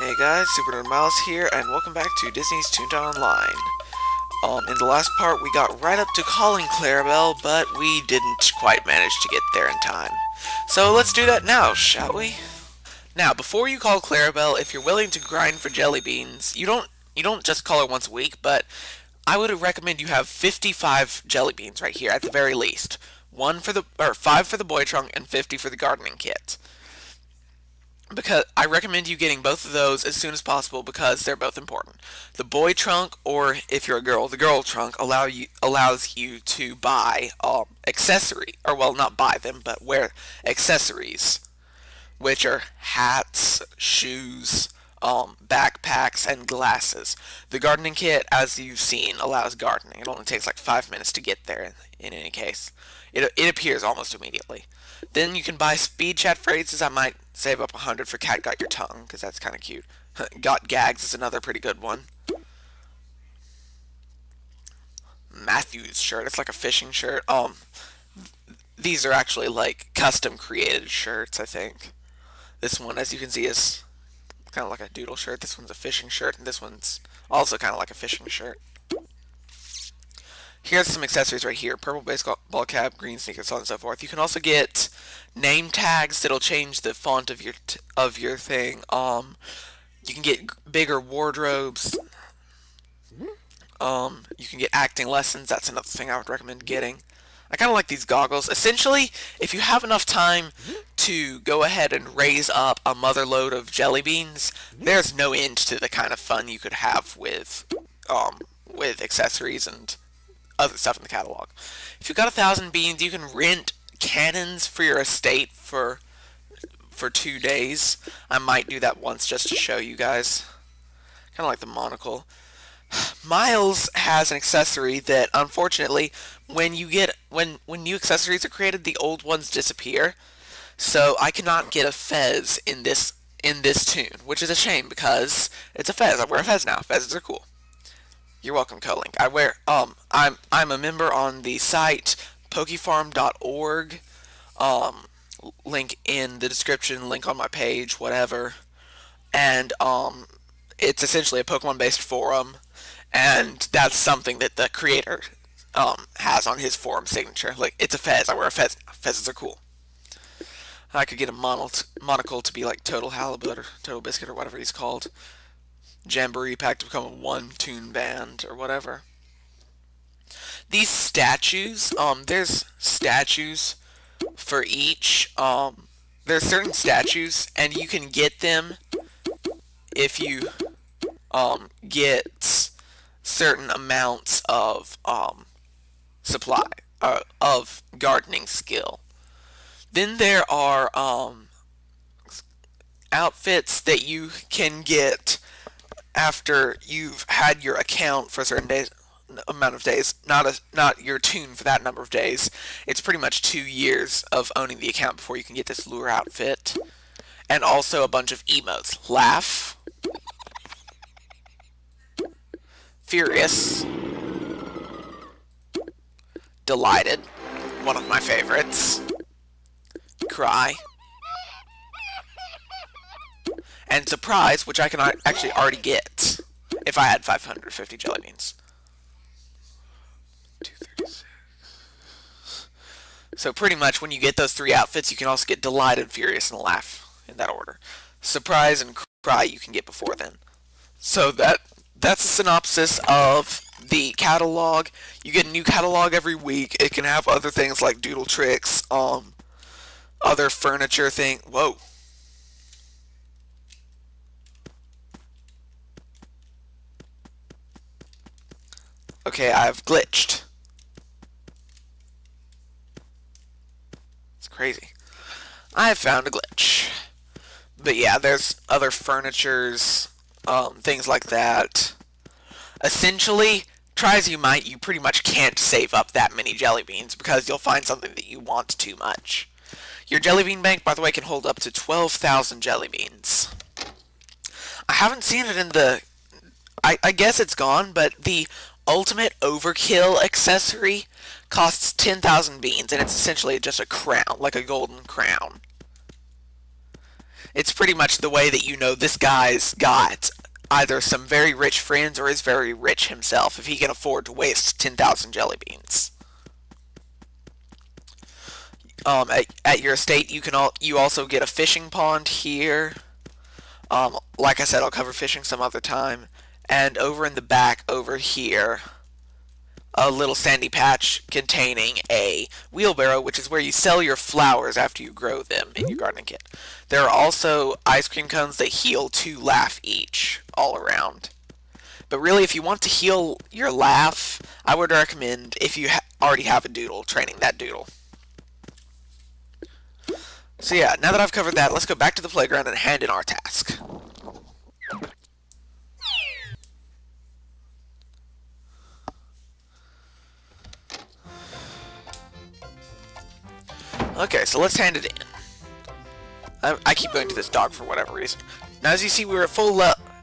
Hey guys, Super Nerd Miles here, and welcome back to Disney's Toontown Online. In the last part, we got right up to calling Clarabelle, but we didn't quite manage to get there in time. So let's do that now, shall we? Now, before you call Clarabelle, if you're willing to grind for jelly beans, you don't just call her once a week, but I would recommend you have 55 jelly beans right here at the very least. 5 for the boy trunk and 50 for the gardening kit. Because I recommend you getting both of those as soon as possible because they're both important. The boy trunk, or if you're a girl, the girl trunk allows you to buy not buy them, but wear accessories, which are hats, shoes, backpacks, and glasses. The gardening kit, as you've seen, allows gardening. It only takes like 5 minutes to get there in any case. It appears almost immediately. Then you can buy speed chat phrases. I might save up 100 for Cat Got Your Tongue, because that's kind of cute. Got Gags is another pretty good one. Matthew's shirt. It's like a fishing shirt. These are actually like custom created shirts, I think. This one, as you can see, is kind of like a doodle shirt. This one's a fishing shirt, and this one's also kind of like a fishing shirt. Here's some accessories right here. Purple baseball cap, green sneakers, so on and so forth. You can also get name tags that'll change the font of your thing. You can get bigger wardrobes. You can get acting lessons. That's another thing I would recommend getting. I kind of like these goggles. Essentially, if you have enough time to go ahead and raise up a mother load of jelly beans, there's no end to the kind of fun you could have with accessories and other stuff in the catalog. If you've got 1,000 beans, you can rent cannons for your estate for 2 days. I might do that once just to show you guys. Kind of like the monocle. Miles has an accessory that, unfortunately, when new accessories are created, the old ones disappear. So I cannot get a fez in this tune, which is a shame because it's a fez. I wear a fez now. Fezzes are cool. You're welcome, Colink. I'm a member on the site pokefarm.org. Link in the description, link on my page, whatever. And it's essentially a Pokemon-based forum, and that's something that the creator has on his forum signature. Like, it's a fez. I wear a fez. Fezzes are cool. I could get a monocle to be like Total Halibut or Total Biscuit or whatever he's called. Jamboree pack to become a one-tune band or whatever. These statues, there's statues for each. There's certain statues, and you can get them if you get certain amounts of supply of gardening skill. Then there are outfits that you can get after you've had your account for a certain amount of days, not your tune for that number of days. It's pretty much 2 years of owning the account before you can get this lure outfit, and also a bunch of emotes. Laugh, furious, delighted, one of my favorites, cry, and surprise, which I can actually already get if I had 550 jelly beans. 236. So pretty much when you get those 3 outfits, you can also get delighted, furious, and laugh in that order. Surprise and cry you can get before then. So that's a synopsis of the catalog. You get a new catalog every week. It can have other things like doodle tricks, other furniture thing. Whoa. Okay, I've glitched. It's crazy. I have found a glitch. But yeah, there's other furnitures, things like that. Essentially, try as you might, you pretty much can't save up that many jelly beans because you'll find something that you want too much. Your jelly bean bank, by the way, can hold up to 12,000 jelly beans. I haven't seen it in the... I guess it's gone, but the Ultimate Overkill accessory costs 10,000 beans, and it's essentially just a crown, like a golden crown. It's pretty much the way that you know this guy's got either some very rich friends or is very rich himself if he can afford to waste 10,000 jelly beans. At your estate, you also get a fishing pond here. Like I said, I'll cover fishing some other time. And over in the back, over here, a little sandy patch containing a wheelbarrow, which is where you sell your flowers after you grow them in your gardening kit. There are also ice cream cones that heal 2 laugh each, all around. But really, if you want to heal your laugh, I would recommend, if you already have a doodle, training that doodle. So yeah, now that I've covered that, let's go back to the playground and hand in our task. Okay, so let's hand it in. I keep going to this dog for whatever reason. Now as you see, we were at full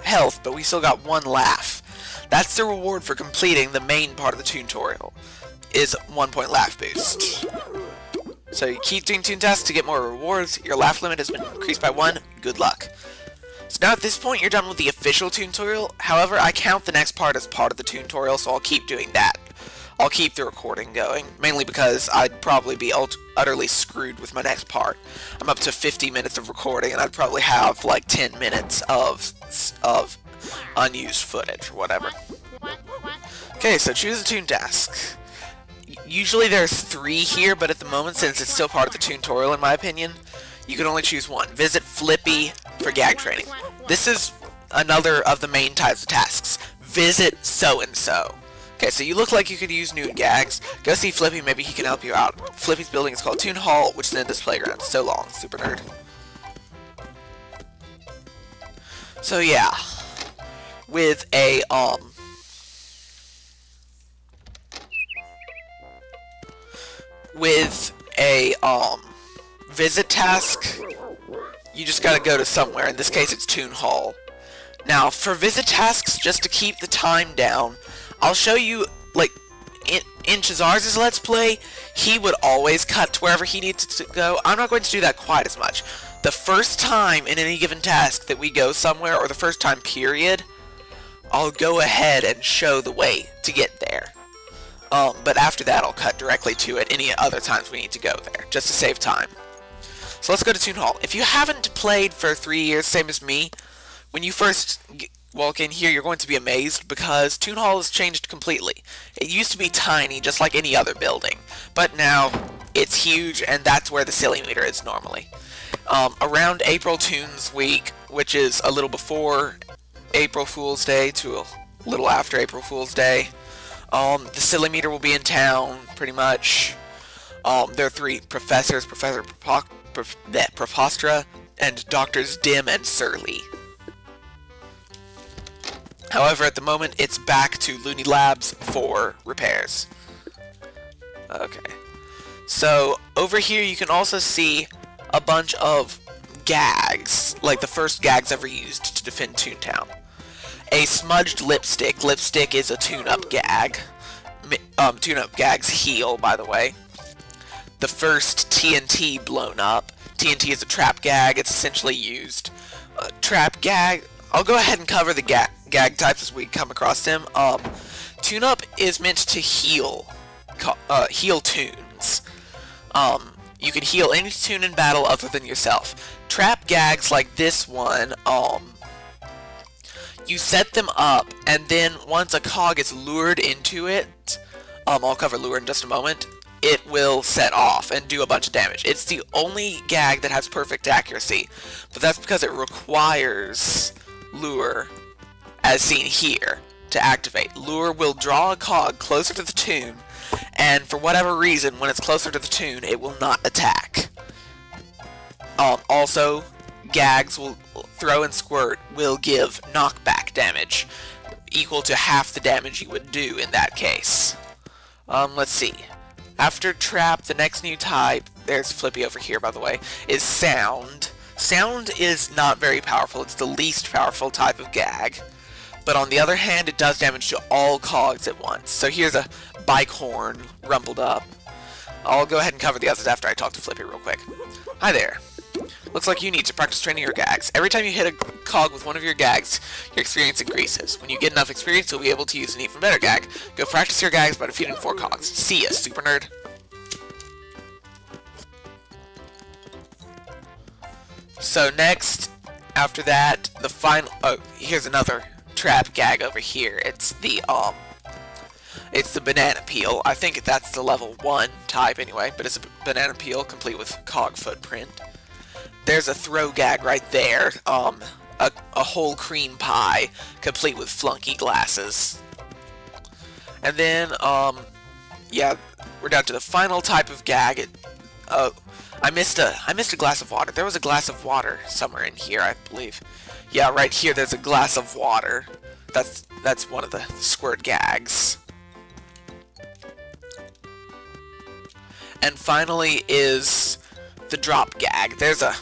health, but we still got 1 laugh. That's the reward for completing the main part of the Toon-torial, is 1 point laugh boost. So you keep doing Toon tasks to get more rewards. Your laugh limit has been increased by 1. Good luck. So now at this point you're done with the official Toon-torial. However, I count the next part as part of the Toon-torial, so I'll keep doing that. I'll keep the recording going, mainly because I'd probably be utterly screwed with my next part. I'm up to 50 minutes of recording, and I'd probably have like 10 minutes of unused footage or whatever. Okay, so choose a Toon task. Usually there's 3 here, but at the moment, since it's still part of the Toon-torial in my opinion, you can only choose 1. Visit Flippy for Gag Training. This is another of the main types of tasks. Visit so-and-so. Okay, so you look like you could use new gags. Go see Flippy, maybe he can help you out. Flippy's building is called Toon Hall, which is in this playground. So long, super nerd. So yeah, with a visit task, you just gotta go to somewhere. In this case, it's Toon Hall. Now, for visit tasks, just to keep the time down, I'll show you, like, in Chazar's Let's Play, he would always cut to wherever he needs to go. I'm not going to do that quite as much. The first time in any given task that we go somewhere, or the first time period, I'll go ahead and show the way to get there. But after that, I'll cut directly to it any other times we need to go there, just to save time. So let's go to Toon Hall. If you haven't played for 3 years, same as me, when you first walk in here, you're going to be amazed because Toon Hall has changed completely. It used to be tiny, just like any other building, but now it's huge, and that's where the silly meter is normally. Around April Toons Week, which is a little before April Fool's Day to a little after April Fool's Day, the silly meter will be in town, pretty much. There are 3 professors, Professor Prepostra, and Doctors Dim and Surly. However, at the moment, it's back to Looney Labs for repairs. Okay. So, over here you can also see a bunch of gags, like the first gags ever used to defend Toontown. A smudged lipstick. Lipstick is a tune-up gag. Tune-up gags heal, by the way. The first TNT blown up. TNT is a trap gag. It's essentially used. Trap gag. I'll go ahead and cover the gag types as we come across them. Tune-up is meant to heal toons. You can heal any toon in battle other than yourself. Trap gags like this one, you set them up, and then once a cog is lured into it, I'll cover lure in just a moment, it will set off and do a bunch of damage. It's the only gag that has perfect accuracy, but that's because it requires lure, as seen here, to activate. Lure will draw a cog closer to the toon, and for whatever reason, when it's closer to the toon, it will not attack. Also, gags will throw and squirt will give knockback damage, equal to half the damage you would do in that case. Let's see. After trap, the next new type, there's Flippy over here by the way, is sound. Sound is not very powerful, it's the least powerful type of gag. But on the other hand, it does damage to all cogs at once. So here's a bike horn, rumpled up. I'll go ahead and cover the others after I talk to Flippy real quick. Hi there. Looks like you need to practice training your gags. Every time you hit a cog with one of your gags, your experience increases. When you get enough experience, you'll be able to use an even better gag. Go practice your gags by defeating 4 cogs. See ya, super nerd. So next, after that, the final... Oh, here's another trap gag over here. It's the banana peel. I think that's the level 1 type anyway, but it's a banana peel complete with cog footprint. There's a throw gag right there. A whole cream pie complete with flunky glasses. And then, yeah, we're down to the final type of gag. I missed a glass of water. There was a glass of water somewhere in here, I believe. Yeah, right here there's a glass of water. That's one of the squirt gags. And finally is the drop gag. There's a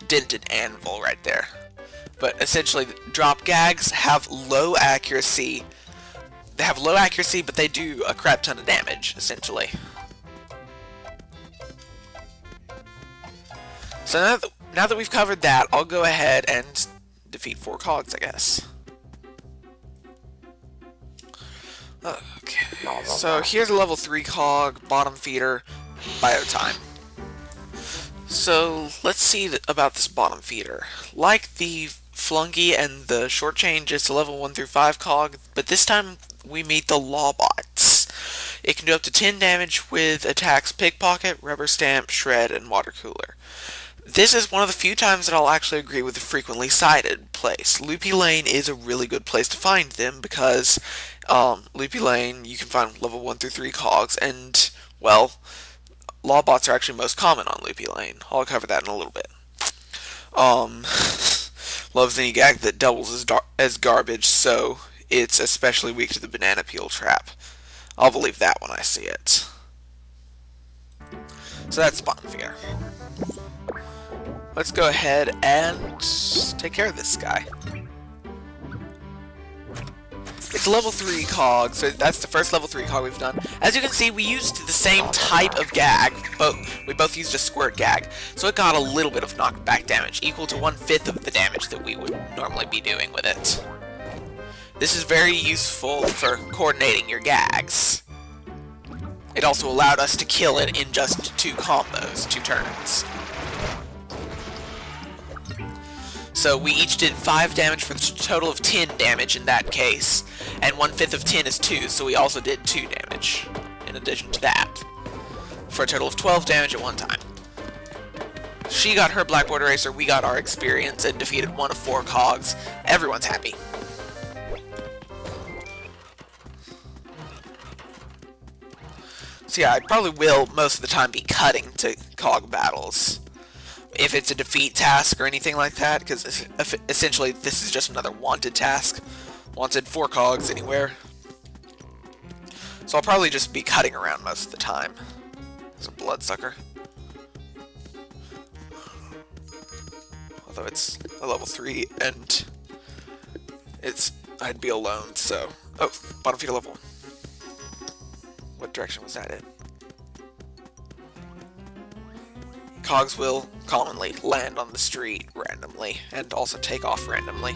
dented anvil right there. But essentially, drop gags have low accuracy. They have low accuracy, but they do a crap ton of damage, essentially. So now that we've covered that, I'll go ahead and defeat 4 cogs, I guess. Okay, so here's a level 3 cog, bottom feeder, bio time. So let's see about this bottom feeder. Like the flunky and the short change, it's a level 1 through 5 cog, but this time we meet the Lawbots. It can do up to 10 damage with attacks Pickpocket, Rubber Stamp, Shred, and Water Cooler. This is one of the few times that I'll actually agree with the frequently cited place. Loopy Lane is a really good place to find them because Loopy Lane, you can find level 1 through 3 cogs, and, well, Lawbots are actually most common on Loopy Lane. I'll cover that in a little bit. Loves any gag that doubles as garbage, so it's especially weak to the banana peel trap. I'll believe that when I see it. So that's the bottom feeder. Let's go ahead and take care of this guy. It's level 3 cog, so that's the first level 3 cog we've done. As you can see, we used the same type of gag. We both used a squirt gag, so it got a little bit of knockback damage, equal to 1/5 of the damage that we would normally be doing with it. This is very useful for coordinating your gags. It also allowed us to kill it in just 2 combos, 2 turns. So we each did 5 damage for a total of 10 damage in that case, and 1/5 of 10 is 2, so we also did 2 damage in addition to that, for a total of 12 damage at one time. She got her Blackboard Eraser, we got our experience, and defeated 1 of 4 cogs. Everyone's happy. So yeah, I probably will most of the time be cutting to cog battles if it's a defeat task or anything like that, because essentially this is just another wanted task. Wanted 4 cogs anywhere. So I'll probably just be cutting around most of the time. It's a bloodsucker. Although it's a level 3 and I'd be alone, so... Oh, bottom feeder level 1. What direction was that in? Cogs will commonly land on the street randomly, and also take off randomly.